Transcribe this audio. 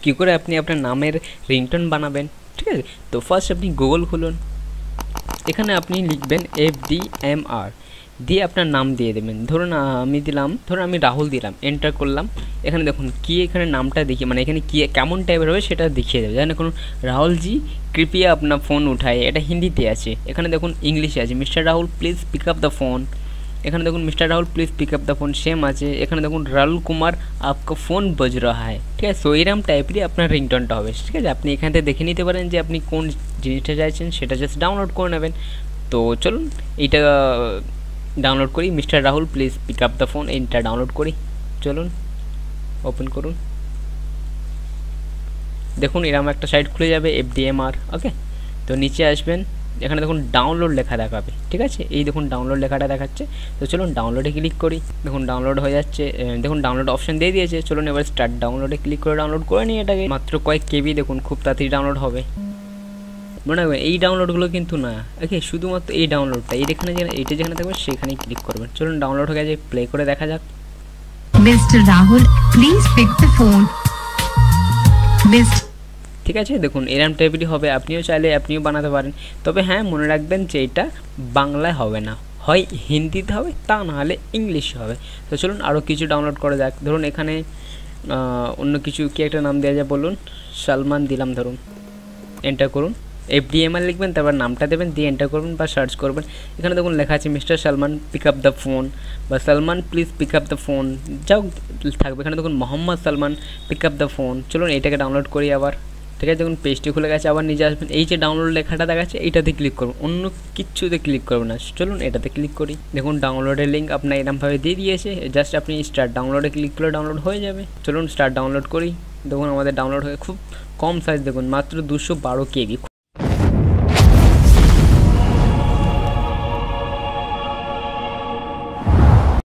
কী করে আপনি আপনার নামের রিংটোন বানাবেন, ঠিক আছে। তো ফার্স্ট আপনি গুগল খুলুন, এখানে আপনি লিখবেন FDMR দিয়ে আপনার নাম দিয়ে দেবেন। ধরুন আমি রাহুল দিলাম, এন্টার করলাম। এখানে দেখুন কি এখানে নামটা দেখি, মানে এখানে কি কেমন টাইপের হবে সেটা দেখিয়ে দেবে। যেন কোনো রাহুলজি কৃপয়া আপনার ফোন উঠায়, এটা হিন্দিতে আছে। এখানে দেখুন ইংলিশে আছে, mister Rahul please pick up the phone. এখানে দেখুন mister Rahul please pick up the phone same আছে। এখানে দেখুন রাহুল কুমার আপকা ফোন বজ রহা হ্যায়, ঠিক আছে। সো এরকম টাইপেরই আপনার রিংটোনটা হবে, ঠিক আছে। আপনি এখান থেকে দেখে নিতে পারেন যে আপনি কোন জিনিসটা চাইছেন, সেটা জাস্ট ডাউনলোড করে নেবেন। তো চলুন এইটা ডাউনলোড করি, mister Rahul please pick up the phone, এইটা ডাউনলোড করি। চলুন ওপেন করুন, দেখুন এরকম একটা সাইট খুলে যাবে FDMR, ওকে। তো নিচে আসবেন, এখানে দেখুন ডাউনলোড লেখা দেখাবে, ঠিক আছে। এই দেখুন ডাউনলোড লেখাটা দেখাচ্ছে। তো চলুন ডাউনলোডে ক্লিক করি, দেখুন ডাউনলোড হয়ে যাচ্ছে। দেখুন ডাউনলোড অপশন দিয়ে দিয়েছে। চলুন এবার স্টার্ট ডাউনলোডে ক্লিক করে ডাউনলোড করে নিই এটাকে। মাত্র কয়েক কেবি, দেখুন খুব তাড়াতাড়ি ডাউনলোড হবে। মনে রাখবেন এই ডাউনলোডগুলো কিন্তু না, ওকে, শুধুমাত্র এই ডাউনলোডটা, এইটা যেখানে থাকবে সেখানেই ক্লিক করবেন। চলুন ডাউনলোড হয়ে গেছে, প্লে করে দেখা যাক। Mister Rahul please pick the phone. ঠিক আছে, দেখুন এরম টাইপেরই হবে। আপনিও চাইলে আপনিও বানাতে পারেন, তবে হ্যাঁ মনে রাখবেন যে এটা বাংলায় হবে না, হয় হিন্দিতে হবে, তা নাহলে ইংলিশে হবে। তো চলুন আরও কিছু ডাউনলোড করা যাক। ধরুন এখানে অন্য কিছু কি একটা নাম দেওয়া যায় বলুন, সালমান দিলাম, ধরুন এন্টার করুন। FDMR লিখবেন, তারপর নামটা দেবেন, দিয়ে এন্টার করবেন বা সার্চ করবেন। এখানে দেখুন লেখা আছে mister Salman pick up the phone, বা Salman please pick up the phone, যাও থাকবে। এখানে দেখুন Mohammad Salman pick up the phone. চলুন এইটাকে ডাউনলোড করি আবার, ঠিক আছে। দেখুন পেজটি খুলে গেছে, আবার নিজে আসবেন, এই যে ডাউনলোড লেখাটা দেখাচ্ছে এইটাতে ক্লিক করুন, অন্য কিচ্ছুতে ক্লিক করবেন না। চলুন এটাতে ক্লিক করি, দেখুন ডাউনলোডের লিঙ্ক আপনার এরকমভাবে দিয়ে দিয়েছে। জাস্ট আপনি স্টার্ট ডাউনলোডে ক্লিক করলে ডাউনলোড হয়ে যাবে। চলুন স্টার্ট ডাউনলোড করি, দেখুন আমাদের ডাউনলোড হয়ে খুব কম সাইজ, দেখুন মাত্র 212 KB,